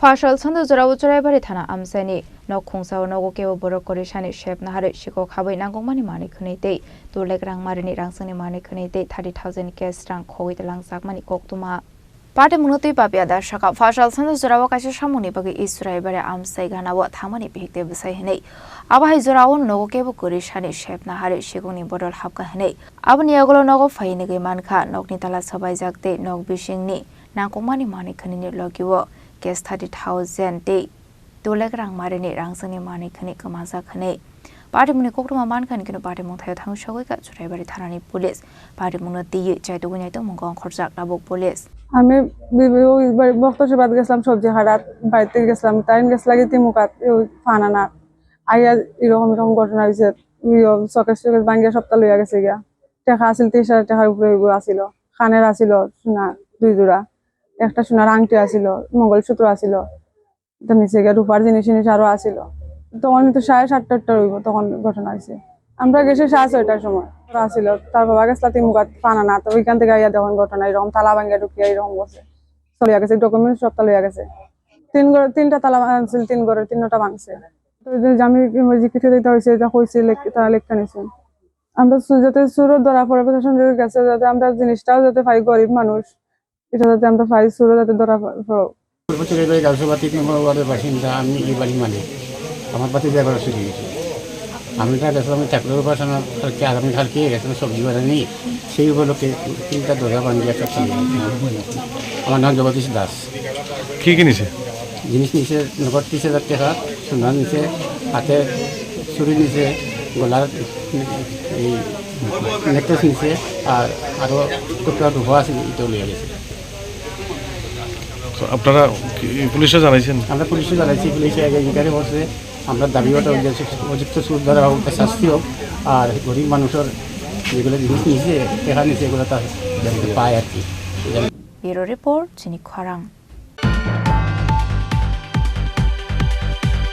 Fashal Sandu Zarawaray Thana Amsani, no Kungsa no Gokeo Borokori Shep Nahari, Shiko Kabai Nangomani Mani Kunete, to Legrang Marini Rangsani Mani Kunete, 30,000 guests rank Koi the Langsak Mani Koktuma. Party Munuti Papia Shaka Fashal Sandu Zarawakashi Shamuni Bagi Israel Bare Amsay Gana what Hamani Pik de Sahene. Abba Zorawan no Gebo Kurishani Shep Nahari, Shiguni Bodol Hapkahene. Abaniagolo Nogo Fainigi Manka, Nognitala Sabizak de Nog Bishingni, Nangomani Mani Kanini Logiwo. Guest 30,000 day. Dolegrang Marini Rangsani Mani Kanik Maza Kane. Party Munikokuma Man can get a party Montai Tang Shawaka to Rebel Tarani Police. Party Munati, Jadwinato Mongon Korsak Labo Police. আমি বক্তব্য বাদ গেছিলাম সবজি হারাত বাড়িতে গেছিলাম time গেছ লাগে তিমুকাত ফানা না আইয়া এরকম ঘটনা হয়েছে চকেশ ভাঙ্গিয়া সপ্তাহ লইয়া গেছে গিয়া টাকা আছিল 30,000 টাকার উপরে আসিল খানের আসিল সোনা 2 জোড়া একটা সোনার আংটি আসিল মঙ্গলসূত্র আসিল নিচে গিয়া রূপার জিনিস আরো আসিল তখন তো 7:30 হইব তখন ঘটনা হয়েছে আমরা গেছি 6:30টার সময় আসিল তার বাবা গেছলা তিমুকাত ফানা না তো ওইখান থেকে আইয়া দেখুন ঘটনা এরকম তালা ভাঙ্গিয়া ঢুকিয়া এরকম করছে চলিয়া গেছে ডকুমেন্ট সবটা লইয়া গেছে তিনটা তালা ভাঙছিল 3 ঘরের 3টা ভাঙছে তো আমি জিজ্ঞাসা দিতে হয়েছে এটা কইছে তারা লেখা নিছেন আমরা যাতে সুরত ধরা পড়ে প্রশাসনের কাছে যাতে আমরা জিনিসটাও যাতে পাই গরিব মানুষ এটা যাতে আমরা পাই সুরত যাতে ধরা পড়ো বাসিন্দা আমি এই বাড়ি মালিক আমার বাতি ব্যবহার শুরু গেছে আমি আমি চাকরির উপাসনা কালকে আগামীকালকে গেছিলাম সবজি বাজার নিয়ে সেই উপলক্ষে 3টা দরজা ভাঙিয়ে একটা আমার নাম জগদীশ দাস কি কিনেছে জিনিস নিচে 30,000 টাকা সোনা নিচে হাতে চুরি নিচে গলার এই নেকলেস নিচে আর আরও টুকরা রূপা আছে এটাও লিয়ে গেছে আপনারা পুলিশে জানাইছেন আমরা পুলিশে জানাইছি পুলিশে ইনকোয়ারি করছে আমরা দাবি ওটা উপযুক্ত সুদ ধরা হোক শাস্তি হোক আর গরিব মানুষের যেগুলো জিনিস নিয়েছে টাকা নিয়েছে এগুলো তার পায় আর কি Bureau Report, Chini Kwarang.